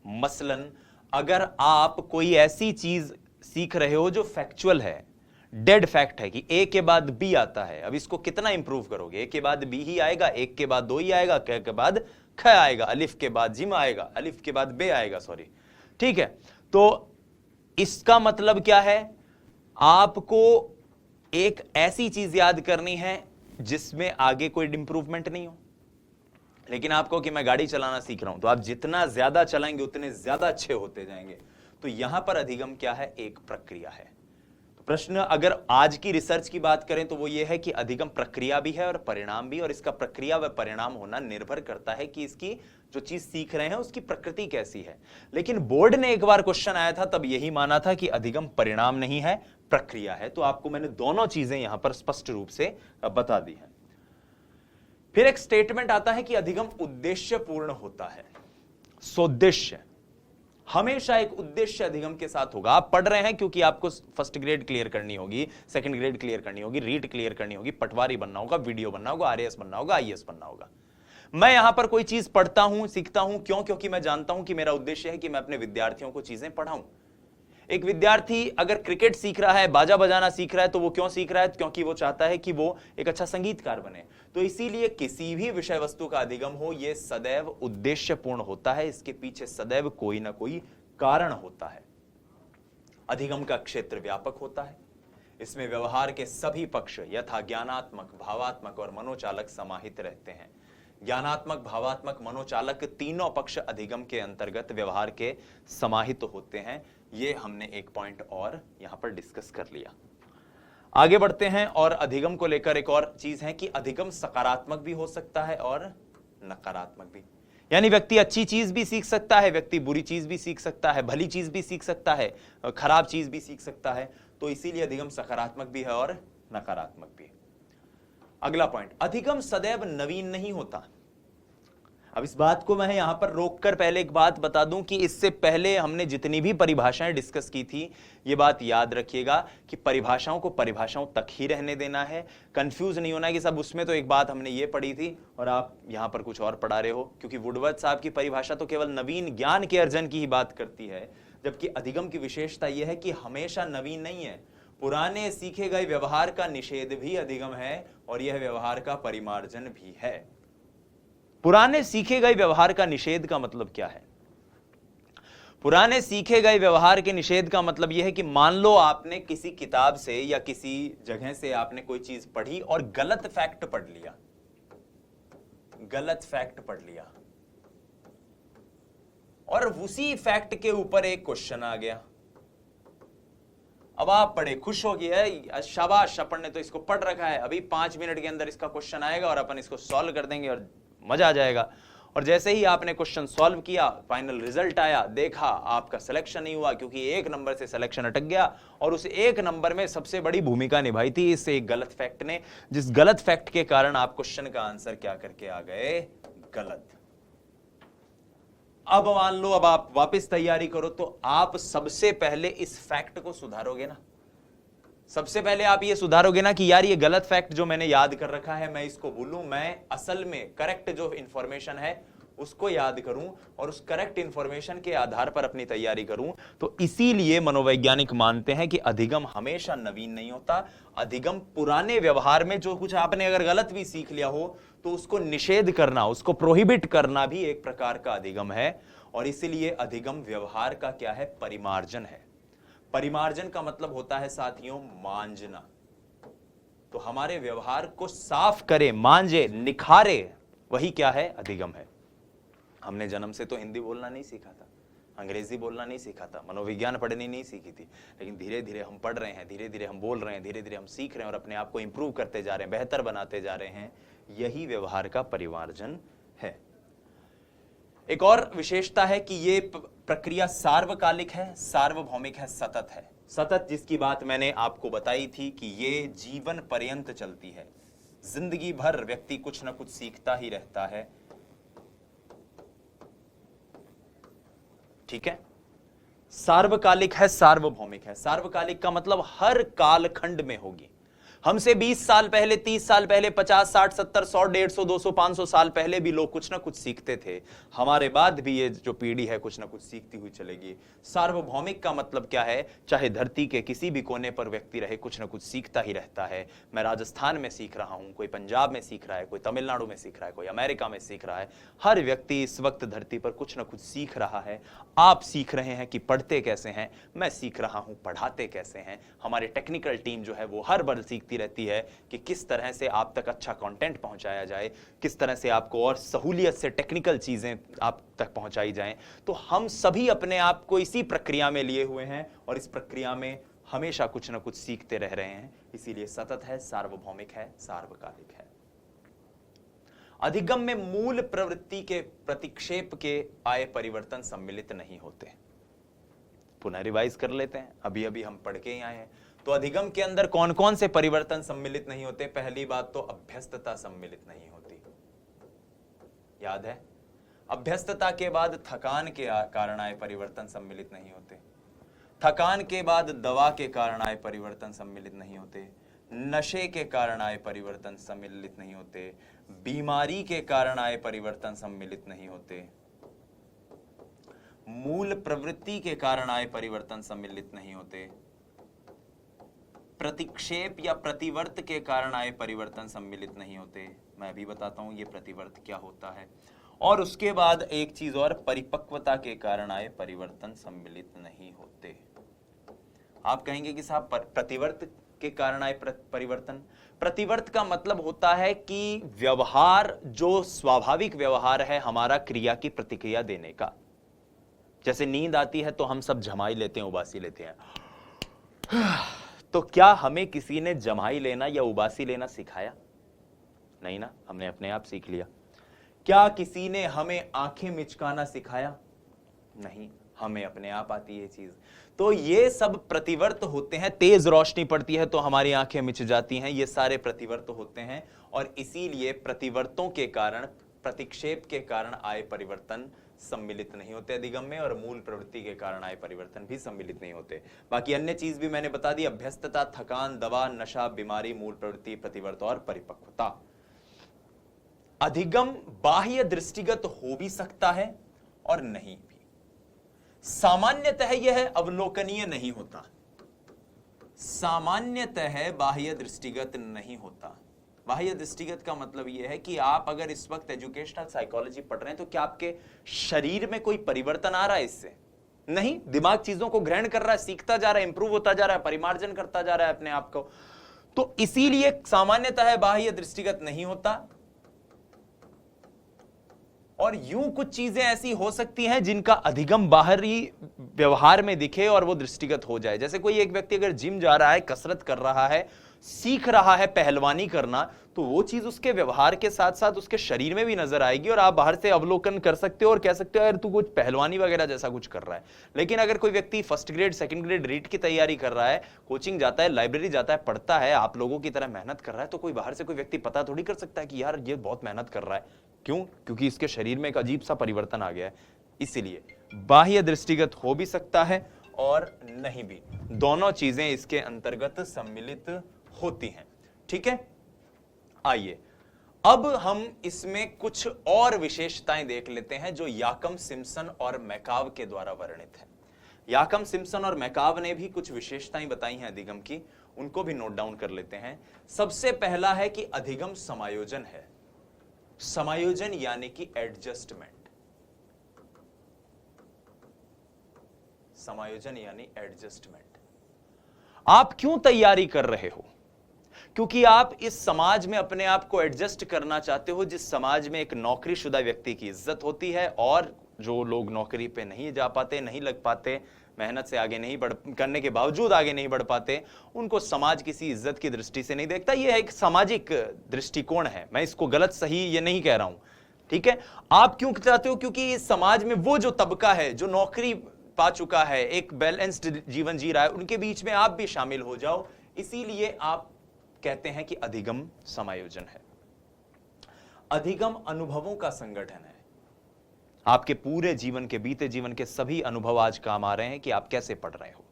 मसलन अगर आप कोई ऐसी चीज सीख रहे हो जो फैक्चुअल है, डेड फैक्ट है कि ए के बाद बी आता है, अब इसको कितना इंप्रूव करोगे? ए के बाद बी ही आएगा, एक के बाद दो ही आएगा, क के बाद ख आएगा, अलिफ के बाद जिम आएगा, अलिफ के बाद बे आएगा, सॉरी, ठीक है। तो इसका मतलब क्या है? आपको एक ऐसी चीज याद करनी है जिसमें आगे कोई इंप्रूवमेंट नहीं हो। लेकिन आपको कि मैं गाड़ी चलाना सीख रहा हूं, तो आप जितना ज्यादा चलाएंगे उतने ज्यादा अच्छे होते जाएंगे। तो यहां पर अधिगम क्या है? एक प्रक्रिया है। तो प्रश्न अगर आज की रिसर्च की बात करें तो वो ये है कि अधिगम प्रक्रिया भी है और परिणाम भी, और इसका प्रक्रिया व परिणाम होना निर्भर करता है कि इसकी जो चीज सीख रहे हैं उसकी प्रकृति कैसी है। लेकिन बोर्ड ने एक बार क्वेश्चन आया था तब यही माना था कि अधिगम परिणाम नहीं है, प्रक्रिया है। तो आपको मैंने दोनों चीजें यहां पर स्पष्ट रूप से बता दी है। फिर एक स्टेटमेंट आता है कि अधिगम उद्देश्यपूर्ण होता है। सोद्देश्य, हमेशा एक उद्देश्य अधिगम के साथ होगा। आप पढ़ रहे हैं क्योंकि आपको फर्स्ट ग्रेड क्लियर करनी होगी, सेकंड ग्रेड क्लियर करनी होगी, रीट क्लियर करनी होगी, पटवारी बनना होगा, वीडियो बनना होगा, आरएएस बनना होगा, आईएएस बनना होगा। मैं यहां पर कोई चीज पढ़ता हूं, सीखता हूं, क्यों? क्योंकि मैं जानता हूं कि मेरा उद्देश्य है कि मैं अपने विद्यार्थियों को चीजें पढ़ाऊं। एक विद्यार्थी अगर क्रिकेट सीख रहा है, बाजा बजाना सीख रहा है, तो वो क्यों सीख रहा है? क्योंकि वो चाहता है कि वो एक अच्छा संगीतकार बने। तो इसीलिए किसी भी विषय वस्तु का अधिगम हो, यह सदैव उद्देश्यपूर्ण होता है। इसके पीछे सदैव कोई ना कोई कारण होता है। अधिगम का क्षेत्र व्यापक होता है। इसमें व्यवहार के सभी पक्ष यथा ज्ञानात्मक, भावात्मक और मनोचालक समाहित रहते हैं। ज्ञानात्मक, भावात्मक, मनोचालक तीनों पक्ष अधिगम के अंतर्गत व्यवहार के समाहित होते हैं। ये हमने एक पॉइंट और यहां पर डिस्कस कर लिया। आगे बढ़ते हैं और अधिगम को लेकर एक और चीज है कि अधिगम सकारात्मक भी हो सकता है और नकारात्मक भी। यानी व्यक्ति अच्छी चीज भी सीख सकता है, व्यक्ति बुरी चीज भी सीख सकता है, भली चीज भी सीख सकता है, खराब चीज भी सीख सकता है। तो इसीलिए अधिगम सकारात्मक भी है और नकारात्मक भी। अगला पॉइंट, अधिगम सदैव नवीन नहीं होता। अब इस बात को मैं यहां पर रोककर पहले एक बात बता दूं कि इससे पहले हमने जितनी भी परिभाषाएं डिस्कस की थी, यह बात याद रखिएगा कि परिभाषाओं को परिभाषाओं तक ही रहने देना है। कंफ्यूज नहीं होना कि सब उसमें तो एक बात हमने ये पढ़ी थी और आप यहां पर कुछ और पढ़ा रहे हो। क्योंकि वुडवर्थ साहब की परिभाषा तो केवल नवीन ज्ञान के अर्जन की ही बात करती है, जबकि अधिगम की विशेषता यह है कि हमेशा नवीन नहीं है। पुराने सीखे गए व्यवहार का निषेध भी अधिगम है और यह व्यवहार का परिमार्जन भी है। पुराने सीखे गए व्यवहार का निषेध का मतलब क्या है? पुराने सीखे गए व्यवहार के निषेध का मतलब यह है कि मान लो आपने किसी किताब से या किसी जगह से आपने कोई चीज पढ़ी और गलत फैक्ट पढ़ लिया, गलत फैक्ट पढ़ लिया, और उसी फैक्ट के ऊपर एक क्वेश्चन आ गया। अब आप बड़े खुश हो गए, शाबाश अपन ने तो इसको पढ़ रखा है, अभी 5 मिनट के अंदर इसका क्वेश्चन आएगा और अपन इसको सॉल्व कर देंगे और मजा आ जाएगा। और जैसे ही आपने क्वेश्चन सॉल्व किया, फाइनल रिजल्ट आया, देखा आपका सिलेक्शन नहीं हुआ क्योंकि 1 नंबर से सिलेक्शन अटक गया। और उस 1 नंबर में सबसे बड़ी भूमिका निभाई थी इस एक गलत फैक्ट ने, जिस गलत फैक्ट के कारण आप क्वेश्चन का आंसर क्या करके आ गए? गलत। अब मान लो अब आप वापस तैयारी करो तो आप सबसे पहले इस फैक्ट को सुधारोगे ना। सबसे पहले आप ये सुधारोगे ना कि यार ये गलत फैक्ट जो मैंने याद कर रखा है मैं इसको भूलूं, मैं असल में करेक्ट जो इंफॉर्मेशन है उसको याद करूं और उस करेक्ट इंफॉर्मेशन के आधार पर अपनी तैयारी करूं। तो इसीलिए मनोवैज्ञानिक मानते हैं कि अधिगम हमेशा नवीन नहीं होता। अधिगम पुराने व्यवहार में जो कुछ आपने अगर गलत भी सीख लिया हो तो उसको निषेध करना, उसको प्रोहिबिट करना भी एक प्रकार का अधिगम है। और इसीलिए अधिगम व्यवहार का क्या है? परिमार्जन है। परिमार्जन का मतलब होता है साथियों मांजना। तो हमारे व्यवहार को साफ करे, मांजे, निखारे, वही क्या है? अधिगम है। हमने जन्म से तो हिंदी बोलना नहीं सीखा था, अंग्रेजी बोलना नहीं सीखा था, मनोविज्ञान पढ़नी नहीं सीखी थी, लेकिन धीरे धीरे हम पढ़ रहे हैं, धीरे धीरे हम बोल रहे हैं, धीरे धीरे हम सीख रहे हैं और अपने आप को इंप्रूव करते जा रहे हैं, बेहतर बनाते जा रहे हैं। यही व्यवहार का परिमार्जन है। एक और विशेषता है कि ये प्रक्रिया सार्वकालिक है, सार्वभौमिक है, सतत है। सतत जिसकी बात मैंने आपको बताई थी कि ये जीवन पर्यंत चलती है, जिंदगी भर व्यक्ति कुछ ना कुछ सीखता ही रहता है। ठीक है। सार्वकालिक है, सार्वभौमिक है। सार्वकालिक का मतलब हर कालखंड में होगी। हमसे 20 साल पहले, 30 साल पहले, 50, 60, 70, 100, 150, 200, 500 साल पहले भी लोग कुछ ना कुछ सीखते थे। हमारे बाद भी ये जो पीढ़ी है कुछ ना कुछ सीखती हुई चलेगी। सार्वभौमिक का मतलब क्या है? चाहे धरती के किसी भी कोने पर व्यक्ति रहे, कुछ ना कुछ सीखता ही रहता है। मैं राजस्थान में सीख रहा हूं, कोई पंजाब में सीख रहा है, कोई तमिलनाडु में सीख रहा है, कोई अमेरिका में सीख रहा है। हर व्यक्ति इस वक्त धरती पर कुछ ना कुछ सीख रहा है। आप सीख रहे हैं कि पढ़ते कैसे हैं, मैं सीख रहा हूं पढ़ाते कैसे हैं। हमारी टेक्निकल टीम जो है वो हर बार सीखती रहती है कि किस तरह से आप तक अच्छा कंटेंट पहुंचाया जाए, किस तरह से आपको और सहूलियत से टेक्निकल चीजें आप तक पहुंचाई जाएं। तो हम सभी अपने आप को इसी प्रक्रिया में लिए हुए हैं और इस प्रक्रिया में हमेशा कुछ ना कुछ सीखते रह रहे हैं। इसीलिए सतत है, सार्वभौमिक है, सार्वकालिक है। अधिगम में मूल प्रवृत्ति के प्रतिक्षेप के आए परिवर्तन सम्मिलित नहीं होते। पुनः रिवाइज कर लेते हैं, अभी अभी हम पढ़ के ही आए हैं। तो अधिगम के अंदर कौन कौन से परिवर्तन सम्मिलित नहीं होते? पहली बात तो अभ्यस्तता सम्मिलित नहीं होती, याद है? अभ्यस्तता के बाद थकान के कारण आए परिवर्तन सम्मिलित नहीं होते। थकान के बाद दवा के कारण आए परिवर्तन सम्मिलित नहीं होते। नशे के कारण आए परिवर्तन सम्मिलित नहीं होते। बीमारी के कारण आए परिवर्तन सम्मिलित नहीं होते। मूल प्रवृत्ति के कारण आए परिवर्तन सम्मिलित नहीं होते। प्रतिक्षेप या प्रतिवर्त के कारण आए परिवर्तन सम्मिलित नहीं होते। मैं अभी बताता हूं ये प्रतिवर्त क्या होता है। और उसके बाद एक चीज और, परिपक्वता के कारण आए परिवर्तन सम्मिलित नहीं होते। आप कहेंगे कि साहब प्रतिवर्त के कारण आए परिवर्तन, प्रतिवर्त का मतलब होता है कि व्यवहार जो स्वाभाविक व्यवहार है हमारा, क्रिया की प्रतिक्रिया देने का। जैसे नींद आती है तो हम सब जमाई लेते हैं, उबासी लेते हैं। तो क्या हमें किसी ने जमाई लेना या उबासी लेना सिखाया? नहीं ना, हमने अपने आप सीख लिया। क्या किसी ने हमें आंखें मिचकाना सिखाया? नहीं, हमें अपने आप आती है ये चीज। तो ये सब प्रतिवर्त होते हैं। तेज रोशनी पड़ती है तो हमारी आंखें मिच जाती हैं, ये सारे प्रतिवर्त होते हैं। और इसीलिए प्रतिवर्तों के कारण, प्रतिक्षेप के कारण आए परिवर्तन सम्मिलित नहीं होते अधिगम में, और मूल प्रवृत्ति के कारण आए परिवर्तन भी सम्मिलित नहीं होते। बाकी अन्य चीज भी मैंने बता दी, अभ्यस्तता, थकान, दवा, नशा, बीमारी, मूल प्रवृत्ति, प्रतिवर्त और परिपक्वता। अधिगम बाह्य दृष्टिगत हो भी सकता है और नहीं भी। सामान्यतः यह अवलोकनीय नहीं होता, सामान्यतः बाह्य दृष्टिगत नहीं होता। बाह्य दृष्टिगत का मतलब यह है कि आप अगर इस वक्त एजुकेशनल साइकोलॉजी पढ़ रहे हैं तो क्या आपके शरीर में कोई परिवर्तन आ रहा है इससे? नहीं, दिमाग चीजों को ग्रहण कर रहा है, सीखता जा रहा है, इंप्रूव होता जा रहा है, परिमार्जन करता जा रहा है अपने आप को। तो इसीलिए सामान्यतः बाह्य दृष्टिगत नहीं होता। और यूं कुछ चीजें ऐसी हो सकती हैं जिनका अधिगम बाहरी व्यवहार में दिखे और वो दृष्टिगत हो जाए। जैसे कोई एक व्यक्ति अगर जिम जा रहा है, कसरत कर रहा है, सीख रहा है पहलवानी करना, तो वो चीज उसके व्यवहार के साथ साथ उसके शरीर में भी नजर आएगी और आप बाहर से अवलोकन कर सकते हो और कह सकते हो यार तू कुछ पहलवानी वगैरह जैसा कुछ कर रहा है। लेकिन अगर कोई व्यक्ति first grade, second grade REET की तैयारी कर रहा है, कोचिंग जाता है, लाइब्रेरी जाता है, पढ़ता है, आप लोगों की तरह मेहनत कर रहा है, तो कोई बाहर से कोई व्यक्ति पता थोड़ी कर सकता है कि यार ये बहुत मेहनत कर रहा है। क्यों? क्योंकि इसके शरीर में एक अजीब सा परिवर्तन आ गया है। इसलिए बाह्य दृष्टिगत हो भी सकता है और नहीं भी, दोनों चीजें इसके अंतर्गत सम्मिलित होती हैं। ठीक है, आइए अब हम इसमें कुछ और विशेषताएं देख लेते हैं जो याकम सिम्पसन और मैकाव के द्वारा वर्णित है। याकम सिम्पसन और मैकाव ने भी कुछ विशेषताएं बताई हैं अधिगम की, उनको भी नोट डाउन कर लेते हैं। सबसे पहला है कि अधिगम समायोजन है। समायोजन यानी कि एडजस्टमेंट। समायोजन यानी एडजस्टमेंट। आप क्यों तैयारी कर रहे हो? क्योंकि आप इस समाज में अपने आप को एडजस्ट करना चाहते हो, जिस समाज में एक नौकरीशुदा व्यक्ति की इज्जत होती है और जो लोग नौकरी पे नहीं जा पाते, नहीं लग पाते, मेहनत से आगे नहीं बढ़ करने के बावजूद आगे नहीं बढ़ पाते, उनको समाज किसी इज्जत की दृष्टि से नहीं देखता। यह एक सामाजिक दृष्टिकोण है, मैं इसको गलत सही ये नहीं कह रहा हूं, ठीक है। आप क्यों चाहते हो? क्योंकि इस समाज में वो जो तबका है जो नौकरी पा चुका है, एक बैलेंस्ड जीवन जी रहा है, उनके बीच में आप भी शामिल हो जाओ, इसीलिए आप कहते हैं कि अधिगम समायोजन है। अधिगम अनुभवों का संगठन है। आपके पूरे जीवन के, बीते जीवन के सभी अनुभव आज काम आ रहे हैं कि आप कैसे पढ़ रहे हो।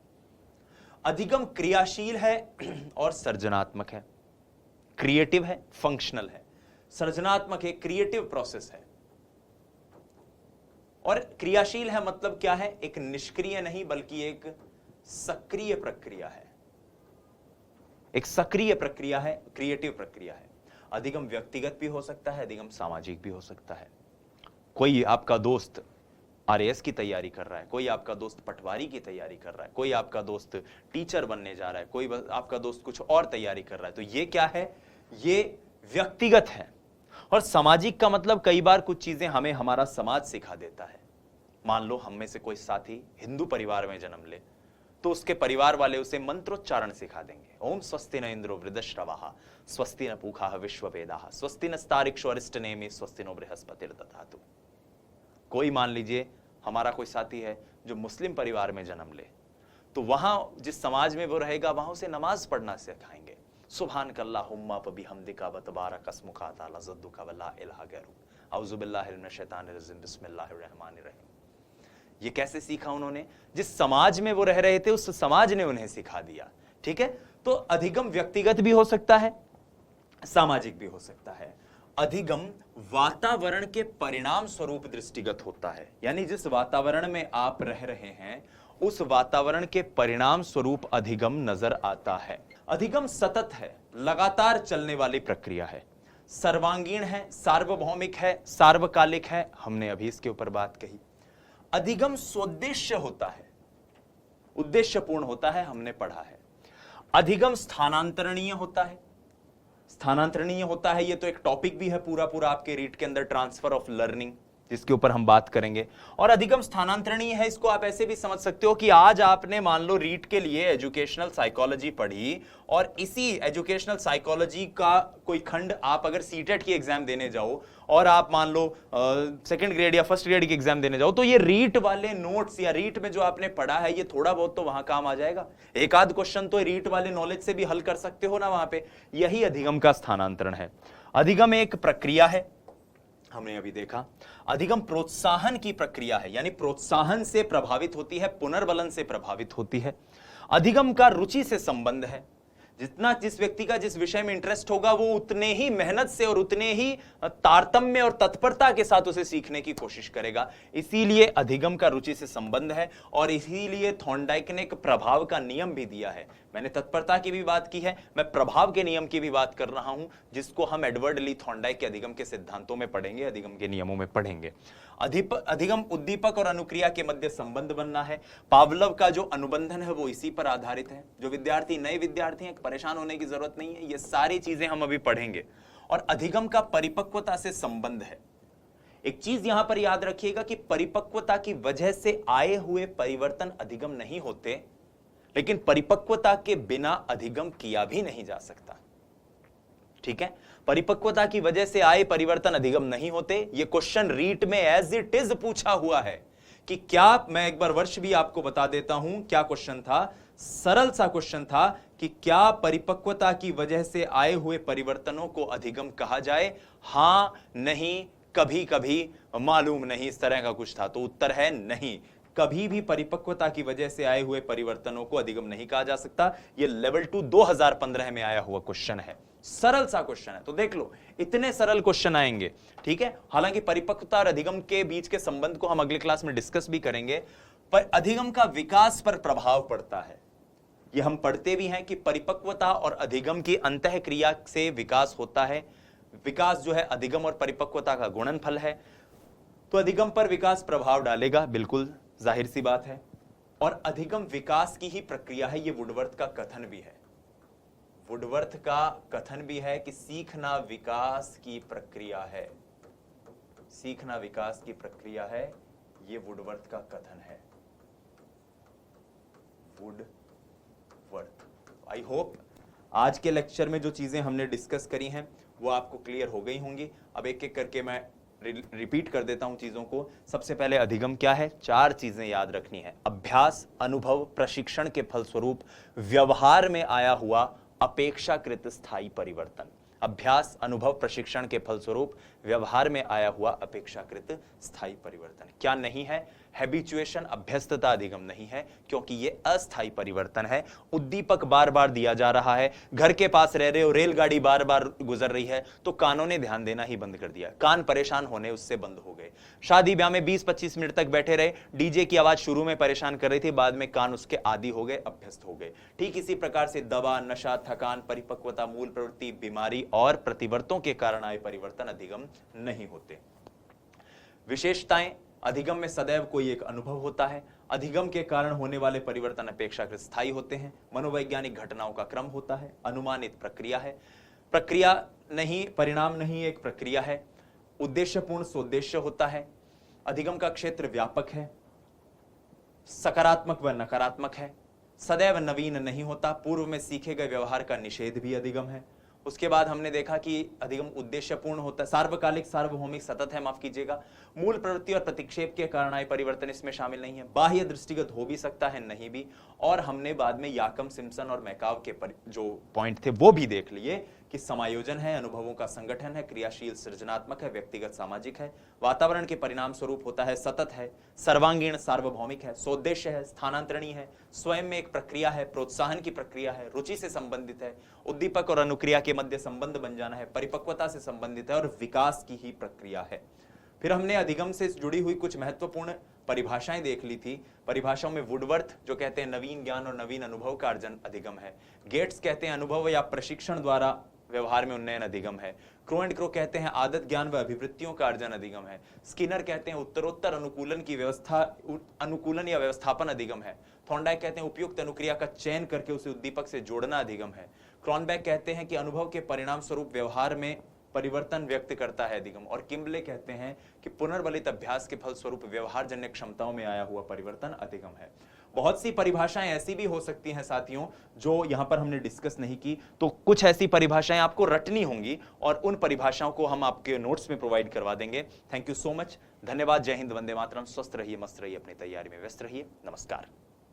अधिगम क्रियाशील है और सृजनात्मक है। क्रिएटिव है, फंक्शनल है। सृजनात्मक है, क्रिएटिव प्रोसेस है। और क्रियाशील है मतलब क्या है? एक निष्क्रिय नहीं बल्कि एक सक्रिय प्रक्रिया है। एक सक्रिय प्रक्रिया है, क्रिएटिव प्रक्रिया है। अधिगम व्यक्तिगत भी हो सकता है, अधिगम सामाजिक भी हो सकता है। कोई आपका दोस्त आरएएस की तैयारी कर रहा है, कोई आपका दोस्त पटवारी की तैयारी कर रहा है, कोई आपका दोस्त टीचर बनने जा रहा है, कोई आपका दोस्त कुछ और तैयारी कर रहा है, तो ये क्या है? ये व्यक्तिगत है। और सामाजिक का मतलब कई बार कुछ चीजें हमें हमारा समाज सिखा देता है। मान लो हम में से कोई साथी हिंदू परिवार में जन्म ले, तो उसके परिवार वाले उसे मंत्रोच्चारण सिखा देंगे। ओम स्वस्ति न इंद्रो वृद्धश्रवाः, स्वस्ति न पूषाः विश्ववेदाः, स्वस्ति नस्तारिक्षो अरिष्टनेमि, स्वस्ति नो बृहस्पतिर्दधातु। कोई मान लीजिए हमारा कोई साथी है जो मुस्लिम परिवार में जन्म ले, तो वहां जिस समाज में वो रहेगा वहां उसे नमाज पढ़ना सिखाएंगे। सुब्हानकल्लाहुम्मा बिहम्दिका व तबारक अस्मुका तआला जद्दुका व ला इलाहा गैरुक, औज़ु बिल्लाहि मिनश शैतानिर रजीम, बिस्मिल्लाहिर रहमानिर रहीम। ये कैसे सीखा उन्होंने? जिस समाज में वो रह रहे थे उस समाज ने उन्हें सिखा दिया, ठीक है। तो अधिगम व्यक्तिगत भी हो सकता है, सामाजिक भी हो सकता है। अधिगम वातावरण के परिणाम स्वरूप दृष्टिगत होता है, यानी जिस वातावरण में आप रह रहे हैं उस वातावरण के परिणाम स्वरूप अधिगम नजर आता है। अधिगम सतत है, लगातार चलने वाली प्रक्रिया है, सर्वांगीण है, सार्वभौमिक है, सार्वकालिक है। हमने अभी इसके ऊपर बात कही। अधिगम स्वोद्देश्य होता है, उद्देश्यपूर्ण होता है, हमने पढ़ा है। अधिगम स्थानांतरणीय होता है। स्थानांतरणीय होता है, ये तो एक टॉपिक भी है पूरा पूरा आपके रीट के अंदर, ट्रांसफर ऑफ लर्निंग, जिसके ऊपर हम बात करेंगे। और अधिगम स्थानांतरणीय है, इसको आप ऐसे भी समझ सकते हो कि आज आपने मान लो रीट के लिए एजुकेशनल साइकोलॉजी पढ़ी और इसी एजुकेशनल साइकोलॉजी का कोई खंड आप अगर सीटेट की एग्जाम देने जाओ और आप मान लो सेकंड ग्रेड या फर्स्ट ग्रेड की एग्जाम देने जाओ, तो ये रीट वाले नोट्स या रीट में जो आपने पढ़ा है ये थोड़ा बहुत तो वहां काम आ जाएगा। एक आध क्वेश्चन तो रीट वाले नॉलेज से भी हल कर सकते हो ना वहां पे। यही अधिगम का स्थानांतरण है। अधिगम एक प्रक्रिया है, हमने अभी देखा। अधिगम प्रोत्साहन की प्रक्रिया है, यानी प्रोत्साहन से प्रभावित होती है, पुनर्बलन से प्रभावित होती है। अधिगम का रुचि से संबंध है। जितना जिस व्यक्ति का जिस विषय में इंटरेस्ट होगा वो उतने ही मेहनत से और उतने ही तारतम्य और तत्परता के साथ उसे सीखने की कोशिश करेगा। इसीलिए अधिगम का रुचि से संबंध है और इसीलिए थॉर्नडाइक ने एक प्रभाव का नियम भी दिया है। मैंने तत्परता की भी बात की है, मैं प्रभाव के नियम की भी बात कर रहा हूं, जिसको हम एडवर्ड ली थॉर्नडाइक के अधिगम के सिद्धांतों में पढ़ेंगे, अधिगम के नियमों में पढ़ेंगे। अधिगम उद्दीपक और अनुक्रिया के मध्य संबंध बनना है। पावलव का जो अनुबंधन है वो इसी पर आधारित है। जो विद्यार्थी नए विद्यार्थी हैं, परेशान होने की जरूरत नहीं है, ये सारी चीजें हम अभी पढ़ेंगे। और अधिगम का परिपक्वता से संबंध है। एक चीज यहां पर याद रखिएगा कि परिपक्वता की वजह से आए हुए परिवर्तन अधिगम नहीं होते, लेकिन परिपक्वता के बिना अधिगम किया भी नहीं जा सकता, ठीक है। परिपक्वता की वजह से आए परिवर्तन अधिगम नहीं होते। यह क्वेश्चन रीट में एज इट इज पूछा हुआ है कि क्या, मैं एक बार वर्ष भी आपको बता देता हूं क्या क्वेश्चन था। सरल सा क्वेश्चन था कि क्या परिपक्वता की वजह से आए हुए परिवर्तनों को अधिगम कहा जाए? हां, नहीं, कभी कभी, मालूम नहीं, इस तरह का कुछ था। तो उत्तर है नहीं। कभी भी परिपक्वता की वजह से आए हुए परिवर्तनों को अधिगम नहीं कहा जा सकता। यह लेवल 2 2015 में आया हुआ क्वेश्चन है, सरल सा क्वेश्चन है। तो देख लो, इतने सरल क्वेश्चन आएंगे, ठीक है। हालांकि परिपक्वता और अधिगम के बीच के संबंध को हम अगले क्लास में डिस्कस भी करेंगे, पर अधिगम का विकास पर प्रभाव पड़ता है। यह हम पढ़ते भी हैं कि परिपक्वता और अधिगम की अंतः क्रिया से विकास होता है। विकास जो है अधिगम और परिपक्वता का गुणनफल है, तो अधिगम पर विकास प्रभाव डालेगा, बिल्कुल जाहिर सी बात है। और अधिगम विकास की ही प्रक्रिया है, यह वुडवर्थ का कथन भी है। वुडवर्थ का कथन भी है कि सीखना विकास की प्रक्रिया है, सीखना विकास की प्रक्रिया है, यह वुडवर्थ का कथन है। वुडवर्थ। आई होप आज के लेक्चर में जो चीजें हमने डिस्कस करी हैं वो आपको क्लियर हो गई होंगी। अब एक एक करके मैं रिपीट कर देता हूं चीजों को। सबसे पहले अधिगम क्या है, 4 चीजें याद रखनी है। अभ्यास, अनुभव, प्रशिक्षण के फलस्वरूप व्यवहार में आया हुआ अपेक्षाकृत स्थायी परिवर्तन। अभ्यास, अनुभव, प्रशिक्षण के फलस्वरूप व्यवहार में आया हुआ अपेक्षाकृत स्थायी परिवर्तन। क्या नहीं है? हैबिचुएशन, अभ्यस्तता अधिगम नहीं है, क्योंकि यह अस्थायी परिवर्तन है। उद्दीपक बार बार दिया जा रहा है, घर के पास रह रहे हो, रेलगाड़ी बार बार गुजर रही है, तो कानों ने ध्यान देना ही बंद कर दिया, कान परेशान होने उससे बंद हो गए। शादी ब्याह में 20-25 मिनट तक बैठे रहे, डीजे की आवाज शुरू में परेशान कर रही थी, बाद में कान उसके आदी हो गए, अभ्यस्त हो गए। ठीक इसी प्रकार से दवा, नशा, थकान, परिपक्वता, मूल प्रवृत्ति, बीमारी और प्रतिवर्तों के कारण आए परिवर्तन अधिगम नहीं होते। विशेषताएं, अधिगम में सदैव कोई एक अनुभव होता है। अधिगम के कारण होने वाले परिवर्तन अपेक्षाकृत स्थायी होते हैं। मनोवैज्ञानिक घटनाओं का क्रम होता है। अनुमानित प्रक्रिया है, प्रक्रिया नहीं, परिणाम नहीं, एक प्रक्रिया है। उद्देश्यपूर्ण सोद्देश्य होता है। अधिगम का क्षेत्र व्यापक है, सकारात्मक व नकारात्मक है। सदैव नवीन नहीं होता। पूर्व में सीखे गए व्यवहार का निषेध भी अधिगम है। उसके बाद हमने देखा कि अधिगम उद्देश्यपूर्ण होता है, सार्वकालिक, सार्वभौमिक, सतत है, माफ कीजिएगा। मूल प्रवृत्ति और प्रतिक्षेप के कारण आए परिवर्तन इसमें शामिल नहीं है। बाह्य दृष्टिगत हो भी सकता है, नहीं भी। और हमने बाद में याकम, सिम्पसन और मैकाव के जो पॉइंट थे वो भी देख लिए कि समायोजन है, अनुभवों का संगठन है, क्रियाशील, सृजनात्मक है, व्यक्तिगत, सामाजिक है, वातावरण के परिणाम स्वरूप होता है, सतत है, सर्वांगीण, सार्वभौमिक है, सोद्देश्य है, स्थानांतरणीय है, स्वयं में एक प्रक्रिया है, प्रोत्साहन की प्रक्रिया है, रुचि से संबंधित है, उद्दीपक और अनुक्रिया के मध्य संबंध बन जाना है, परिपक्वता से संबंधित है और विकास की ही प्रक्रिया है। फिर हमने अधिगम से जुड़ी हुई कुछ महत्वपूर्ण परिभाषाएं देख ली थी। परिभाषाओं में वुडवर्थ जो कहते हैं नवीन ज्ञान और नवीन अनुभव का अर्जन अधिगम है। गेट्स कहते हैं अनुभव या प्रशिक्षण द्वारा व्यवहार में उन्नयन अधिगम है। क्रो एंड क्रो कहते हैं आदत ज्ञान व अभिवृत्तियों का अर्जन अधिगम है। स्किनर कहते हैं उत्तरोत्तर अनुकूलन की व्यवस्था, अनुकूलन या व्यवस्थापन अधिगम है। थॉर्नडाइक कहते हैं उपयुक्त अनुक्रिया का चयन करके उसे उद्दीपक से जोड़ना अधिगम है। क्रॉनबैक कहते हैं कि अनुभव के परिणाम स्वरूप व्यवहार में परिवर्तन व्यक्त करता है अधिगम। और किम्बले कहते हैं कि पुनर्बलित अभ्यास के फलस्वरूप व्यवहारजन्य क्षमताओं में आया हुआ परिवर्तन अधिगम है। बहुत सी परिभाषाएं ऐसी भी हो सकती हैं साथियों जो यहां पर हमने डिस्कस नहीं की, तो कुछ ऐसी परिभाषाएं आपको रटनी होंगी और उन परिभाषाओं को हम आपके नोट्स में प्रोवाइड करवा देंगे। थैंक यू सो मच, धन्यवाद। जय हिंद, वंदे मातरम। स्वस्थ रहिए, मस्त रहिए, अपनी तैयारी में व्यस्त रहिए। नमस्कार।